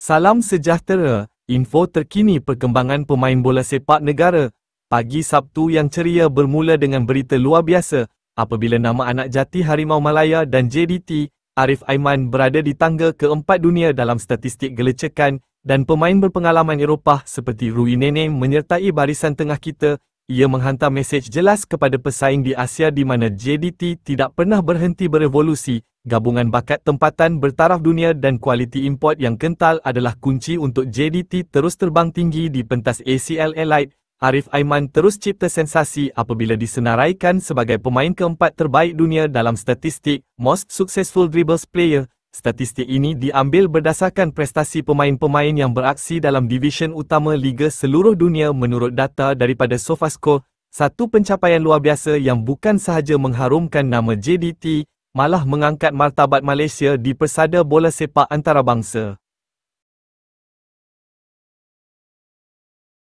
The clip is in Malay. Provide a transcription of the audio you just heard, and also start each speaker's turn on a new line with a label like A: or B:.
A: Salam sejahtera, info terkini perkembangan pemain bola sepak negara. Pagi Sabtu yang ceria bermula dengan berita luar biasa, apabila nama anak jati Harimau Malaya dan JDT, Arif Aiman berada di tangga keempat dunia dalam statistik gelecekan dan pemain berpengalaman Eropah seperti Rui Neneng menyertai barisan tengah kita. Ia menghantar mesej jelas kepada pesaing di Asia di mana JDT tidak pernah berhenti berevolusi. Gabungan bakat tempatan bertaraf dunia dan kualiti import yang kental adalah kunci untuk JDT terus terbang tinggi di pentas ACL Elite. Arif Aiman terus cipta sensasi apabila disenaraikan sebagai pemain keempat terbaik dunia dalam statistik Most Successful Dribbles Player. Statistik ini diambil berdasarkan prestasi pemain-pemain yang beraksi dalam divisyen utama Liga seluruh dunia menurut data daripada SofaScore. Satu pencapaian luar biasa yang bukan sahaja mengharumkan nama JDT, malah mengangkat martabat Malaysia di persada bola sepak antarabangsa.